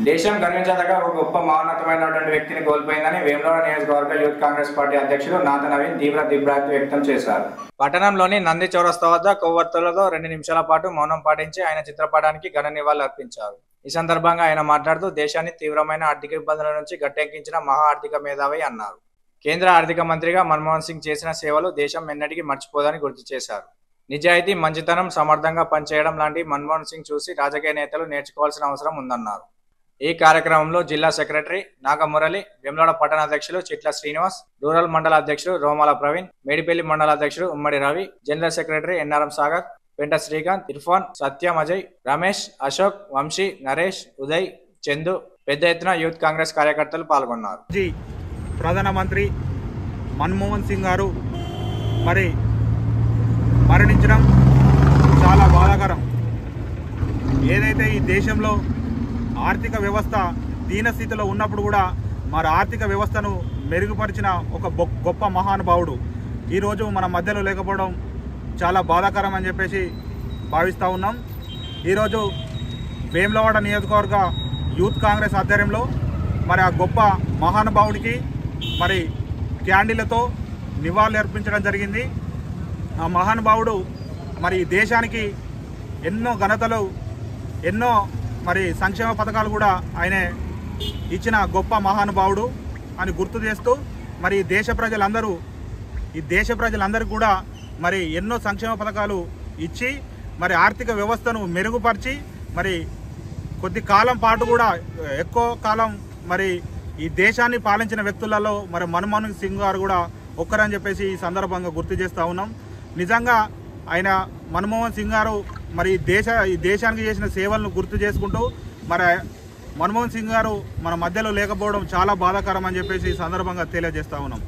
దేశం గర్వించదగ్గ ఒక గొప్ప మహోన్నతమైనటువంటి వ్యక్తిని కోల్పోయిందని వేములవాడ నియోజకవర్గ యూత్ కాంగ్రెస్ పార్టీ అధ్యక్షులు నాత నవీన్ తీవ్ర దిగ్భ్రాంతి వ్యక్తం చేశారు. పట్టణంలోని నంది చౌరస్తా వద్ద కొవ్వొత్తులతో 2 నిమిషాల పాటు మౌనం పాటించి ఆయన చిత్రపటానికి ఘన నివాళులు అర్పించారు. ఈ సందర్భంగా ఆయన మాట్లాడుతూ దేశాన్ని తీవ్రమైన ఆర్థిక ఇబ్బందుల నుంచి గట్టెక్కించిన మహా ఆర్థిక మేధావి అన్నారు. కేంద్ర ఆర్థిక మంత్రిగా మన్మోహన్ సింగ్ చేసిన సేవలు దేశం ఎన్నటికీ మర్చిపోదని గుర్తు చేశారు. నిజాయితీ, మంచితనం, సమర్థంగా పనిచేయడం లాంటి మన్మోహన్ సింగ్ చూసి రాజకీయ నేతలు నేర్చుకోవాల్సిన అవసరం ఉందన్నారు. ఈ కార్యక్రమంలో జిల్లా సెక్రటరీ నాగమురళి, వేములవాడ పట్టణ అధ్యక్షులు చిట్ల శ్రీనివాస్, రూరల్ మండల అధ్యక్షుడు రోమాల ప్రవీణ్, మేడిపల్లి మండల అధ్యక్షుడు ఉమ్మడి Ravi, general secretary NRM Sagar, పెంట శ్రీకాంత్, ఇర్ఫాన్, సత్యం, అజయ్, రమేష్, అశోక్, వంశీ, నరేష్, ఉదయ్, చందు పెద్ద ఎత్తున యూత్ కాంగ్రెస్ కార్యకర్తలు పాల్గొన్నారు. ప్రధానమంత్రి మన్మోహన్ సింగ్ గారు మరణించడం చాలా బాధాకరం. ఏదైతే ఈ దేశంలో ఆర్థిక వ్యవస్థ దీనస్థితిలో ఉన్నప్పుడు కూడా ఆర్థిక వ్యవస్థను మెరుగుపరిచిన ఒక గొప్ప మహానుభావుడు ఈరోజు మన మధ్యలో లేకపోవడం చాలా బాధాకరం అని చెప్పేసి భావిస్తూ ఉన్నాం. ఈరోజు వేములవాడ నియోజకవర్గ యూత్ కాంగ్రెస్ ఆధ్వర్యంలో ఆ గొప్ప మహానుభావుడికి క్యాండిళ్లతో నివాళులు అర్పించడం జరిగింది. ఆ మహానుభావుడు దేశానికి ఎన్నో ఘనతలు, ఎన్నో సంక్షేమ పథకాలు కూడా ఆయన ఇచ్చిన గొప్ప మహానుభావుడు అని గుర్తు చేస్తూ ఈ దేశ ప్రజలందరూ కూడా ఎన్నో సంక్షేమ పథకాలు ఇచ్చి ఆర్థిక వ్యవస్థను మెరుగుపరిచి కొద్ది కాలం పాటు కూడా ఎక్కువ కాలం ఈ దేశాన్ని పాలించిన వ్యక్తులలో మన్మోహన్ సింగ్ గారు కూడా ఒక్కరని చెప్పేసి ఈ సందర్భంగా గుర్తు చేస్తూ ఉన్నాం. నిజంగా ఆయన మన్మోహన్ సింగ్ గారు ఈ దేశానికి చేసిన సేవలను గుర్తు చేసుకుంటూ మన్మోహన్ సింగ్ గారు మన మధ్యలో లేకపోవడం చాలా బాధాకరం అని చెప్పేసి ఈ సందర్భంగా తెలియజేస్తూ ఉన్నాం.